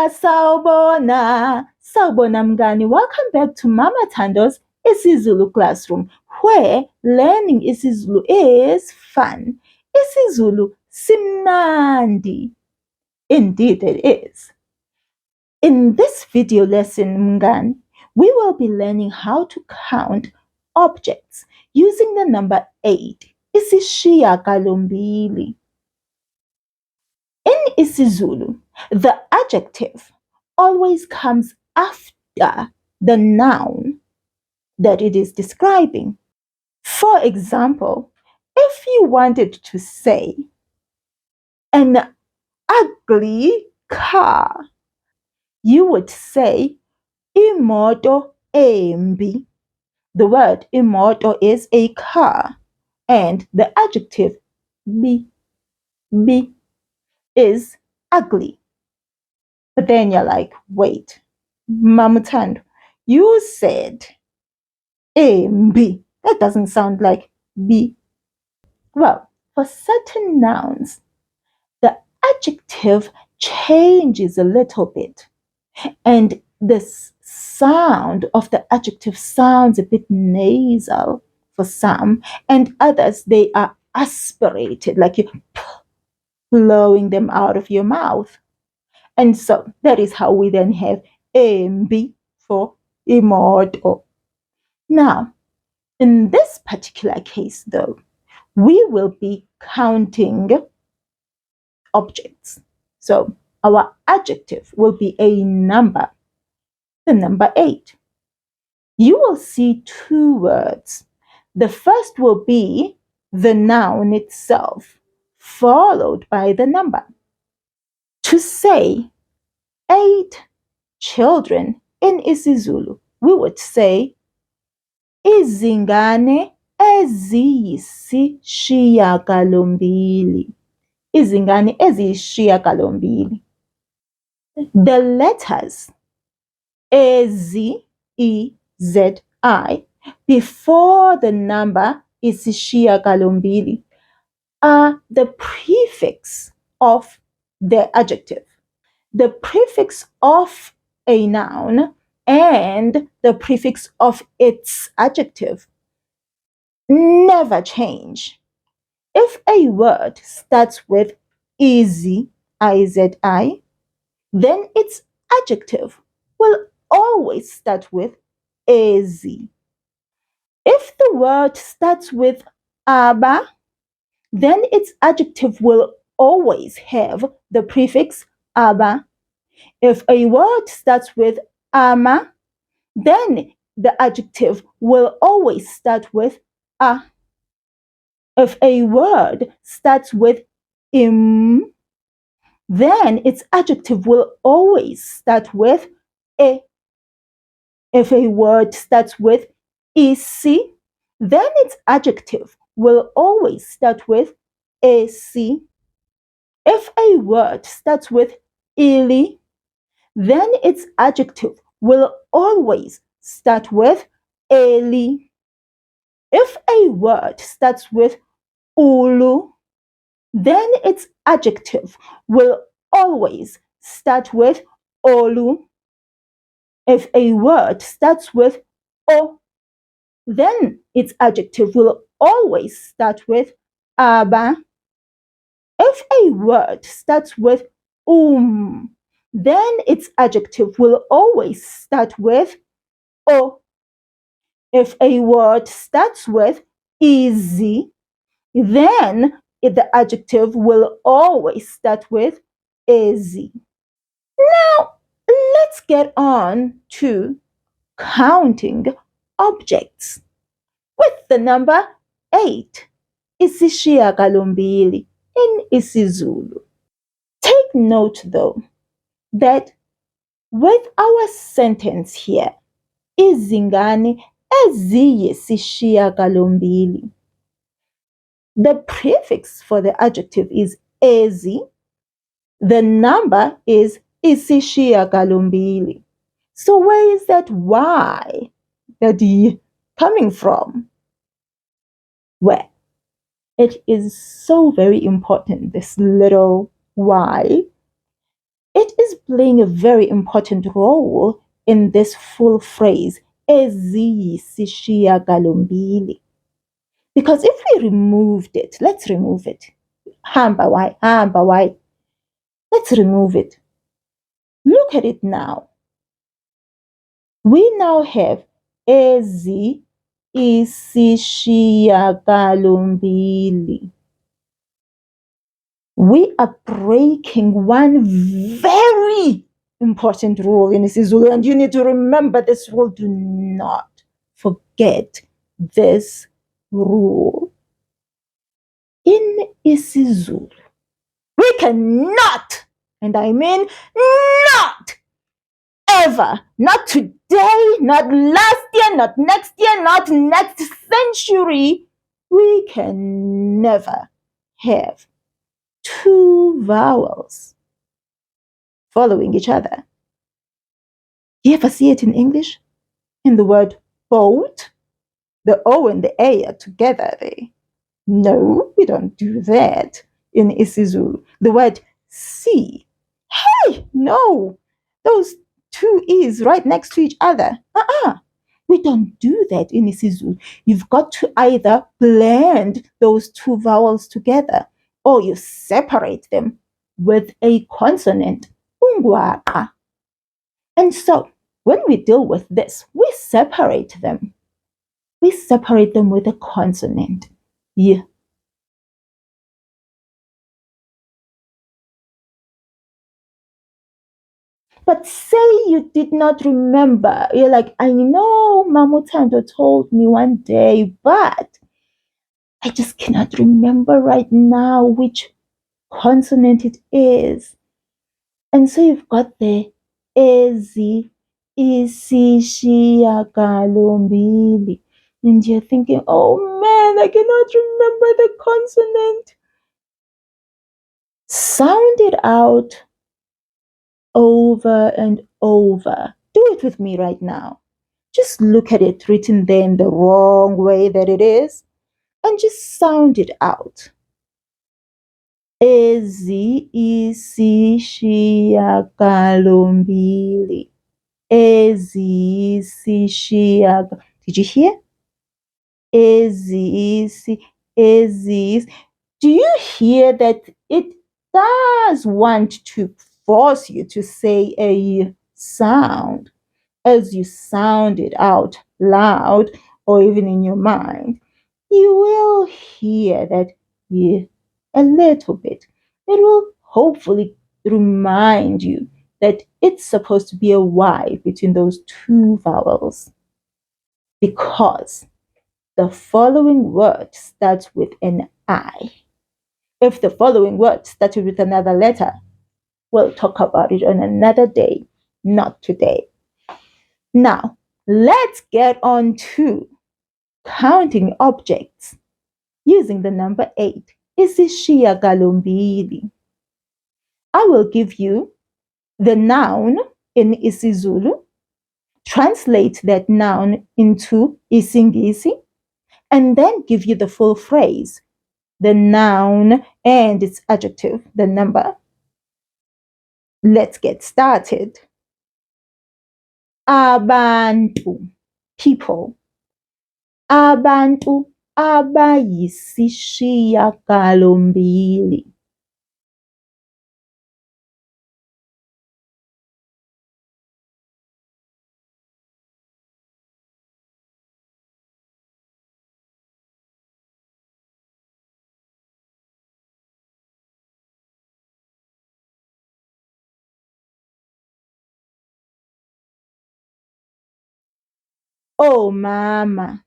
Sawubona, sawubona mngani. Welcome back to Mama Tando's isiZulu classroom, where learning isiZulu is fun. isiZulu simnandi. Indeed it is. In this video lesson, mngani, we will be learning how to count objects using the number 8, isishiyagalombili. In isiZulu, the adjective always comes after the noun that it is describing. For example, if you wanted to say an ugly car, you would say imoto embi. The word imoto is a car, and the adjective bi is ugly. But then you're like, wait, Mamutando, you said embi. That doesn't sound like bi. Well, for certain nouns, the adjective changes a little bit, and the sound of the adjective sounds a bit nasal for some, and others they are aspirated, like you blowing them out of your mouth. And so that is how we then have embi for imoto. Now, in this particular case, though, we will be counting objects. So our adjective will be a number, the number 8. You will see two words. The first will be the noun itself, followed by the number. To say 8 children in isiZulu, we would say izingane eziyisishiyagalombili. Izingane eziyisishiyagalombili. The letters ezi, e, z, I before the number isishiyagalombili are the prefix of the adjective. The prefix of a noun and the prefix of its adjective never change. If a word starts with izi, I-Z-I, then its adjective will always start with ezi. If the word starts with aba, then its adjective will always have the prefix aba. If a word starts with ama, then the adjective will always start with a. If a word starts with im, then its adjective will always start with e. If a word starts with isi, then its adjective will always start with esi. If a word starts with ili, then its adjective will always start with eli. If a word starts with ulu, then its adjective will always start with olu. If a word starts with o, then its adjective will always start with aba. If a word starts with then its adjective will always start with o. If a word starts with easy, then the adjective will always start with easy. Now, let's get on to counting objects with the number 8, isishiyagalombili in isiZulu. Take note though that with our sentence here, izingane eziyisishiyagalombili, the prefix for the adjective is ezi, the number is isishiyagalombili. So where is that y, that y, coming from? Well, it is so very important, this little y. It is playing a very important role in this full phrase, eziyisishiyagalombili. Because if we removed it, let's remove it. Hamba why? Hamba why? Let's remove it. Look at it now. We now have eziyisishiyagalombili. We are breaking one very important rule in isiZulu, and you need to remember this rule. Do not forget this rule. In isiZulu, we cannot, and I mean not ever, not today, not last year, not next year, not next century, we can never have two vowels following each other. You ever see it in English? In the word boat, the O and the A are together there. No, we don't do that in isiZulu. The word sea, hey, no, those two E's right next to each other. We don't do that in isiZulu. You've got to either blend those two vowels together or you separate them with a consonant. Ungwaqa. And so when we deal with this, we separate them. We separate them with a consonant. Yeah. But say you did not remember. You're like, I know Mamutando told me one day, but I just cannot remember right now which consonant it is. And so you've got the ezi, isi, shia, galombili. And you're thinking, oh man, I cannot remember the consonant. Sound it out over and over. Do it with me right now. Just look at it written there in the wrong way that it is and just sound it out. Ezi, isi, shia, galombili. Ezi, isi, shia. Did you hear? Ezi, isi, ezi. Do you hear that it does want to force you to say a sound as you sound it out loud or even in your mind? You will hear that a little bit. It will hopefully remind you that it's supposed to be a Y between those two vowels because the following word starts with an I. If the following word started with another letter, we'll talk about it on another day, not today. Now, let's get on to counting objects using the number 8. Isishiyagalombili. I will give you the noun in isiZulu, translate that noun into isiNgisi, and then give you the full phrase, the noun and its adjective, the number. Let's get started. Abantu, people. Abantu abayisishiyagalombili. Omama,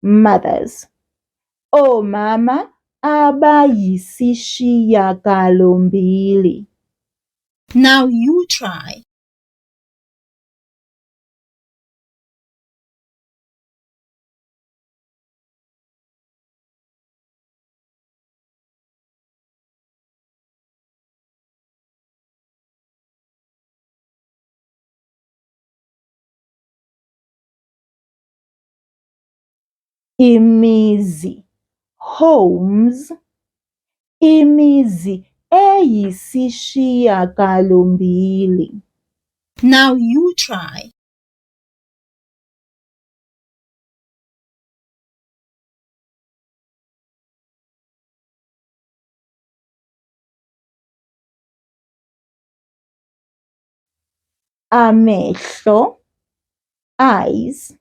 mothers. Omama abayisishiyagalombili. Now you try. Imizi, homes. Imizi eyisishiyagalombili. Now you try. Amehlo, eyes.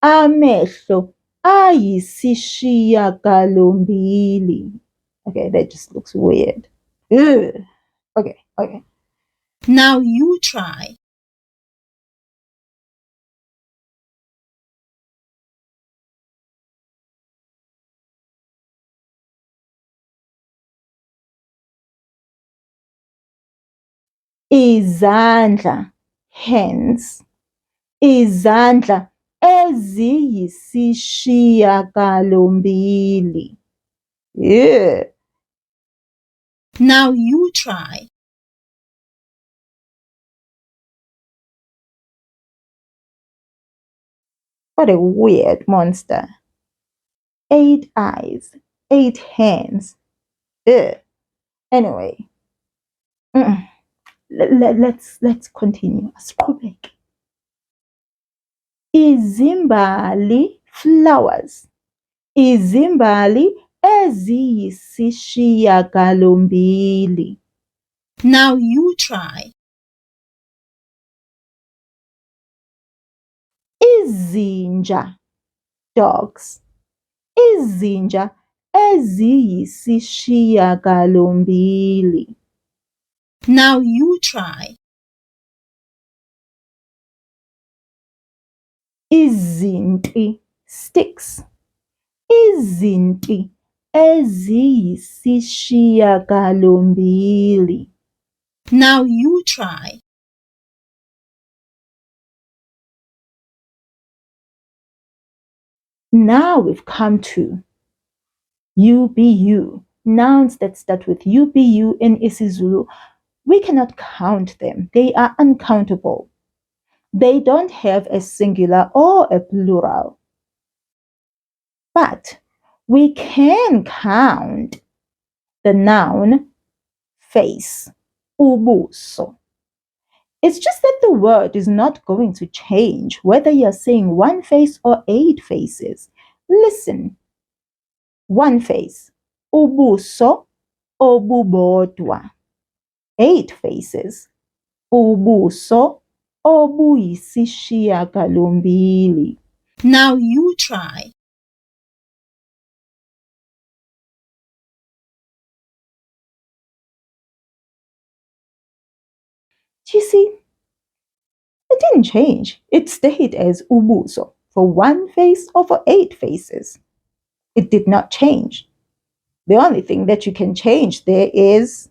Amehlo ayisishiyagalombili. Okay, that just looks weird. Ugh. Okay. Now you try. Izandla, hands. Izandla eziyisishiyagalombili. Yeah. Now you try. What a weird monster. 8 eyes, 8 hands. Ugh. Anyway, let's continue. Asqhubeke. Izimbali, flowers. Izimbali eziyisishiyagalombili. Now you try. Izinja, dogs. Izinja eziyisishiyagalombili. Now you try. Izinti, sticks. Izinti eziyisishiyagalombili. Now you try. Now we've come to UBU, nouns that start with UBU in isiZulu. We cannot count them. They are uncountable. They don't have a singular or a plural. But we can count the noun face, ubuso. It's just that the word is not going to change whether you're saying one face or 8 faces. Listen. One face, ubuso obubodwa. 8 faces, ubuso obuyisishiyagalombili. Now you try. You see, it didn't change. It stayed as ubuso for 1 face or for 8 faces. It did not change. The only thing that you can change there is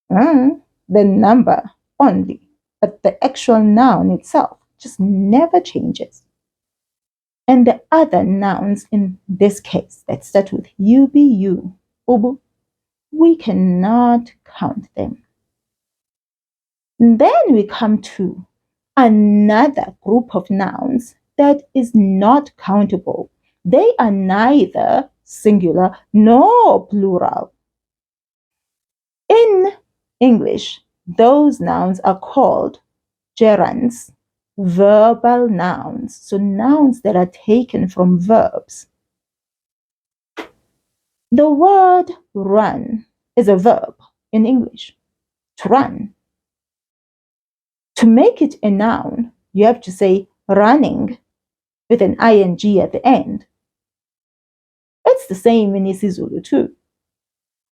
the number only, but the actual noun itself just never changes. And the other nouns in this case that start with UBU, ubu, we cannot count them. Then we come to another group of nouns that is not countable. They are neither singular nor plural. In English, those nouns are called gerunds, verbal nouns, so nouns that are taken from verbs. The word run is a verb in English, to run. To make it a noun, you have to say running with an ing at the end. It's the same in isiZulu too.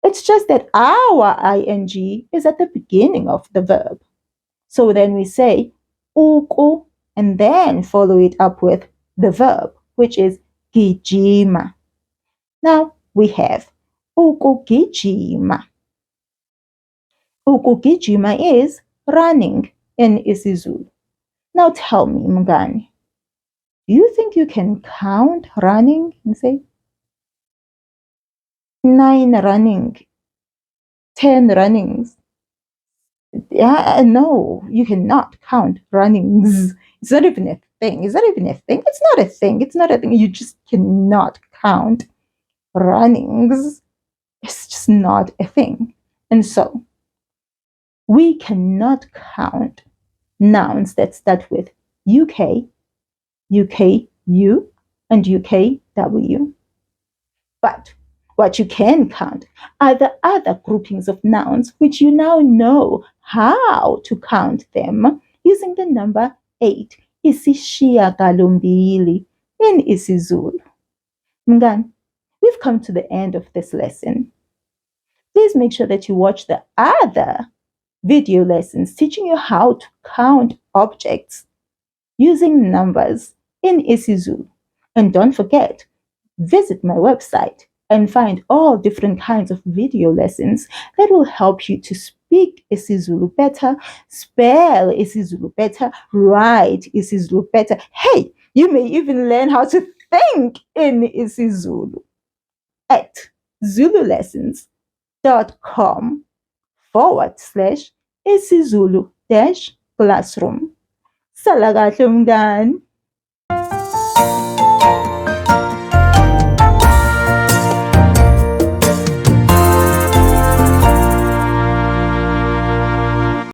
It's just that our ing is at the beginning of the verb. So then we say uku and then follow it up with the verb, which is gijima. Now we have ukugijima. Ukugijima is running in isiZulu. Now tell me, Mngani, do you think you can count running and say 9 running, 10 runnings? Yeah, no, you cannot count runnings. It's not even a thing. Is that even a thing? It's not a thing. It's not a thing. You just cannot count runnings. It's just not a thing. And so we cannot count nouns that start with UK, UKU, and UKW. But what you can count are the other groupings of nouns which you now know how to count them using the number 8, isishiyagalombili, in isiZulu. Mngani, we've come to the end of this lesson. Please make sure that you watch the other video lessons teaching you how to count objects using numbers in isiZulu. And don't forget, visit my website and find all different kinds of video lessons that will help you to speak isiZulu better, spell isiZulu better, write isiZulu better. Hey, you may even learn how to think in isiZulu at zululessons.com/isiZulu-classroom. Sala kahle mngani.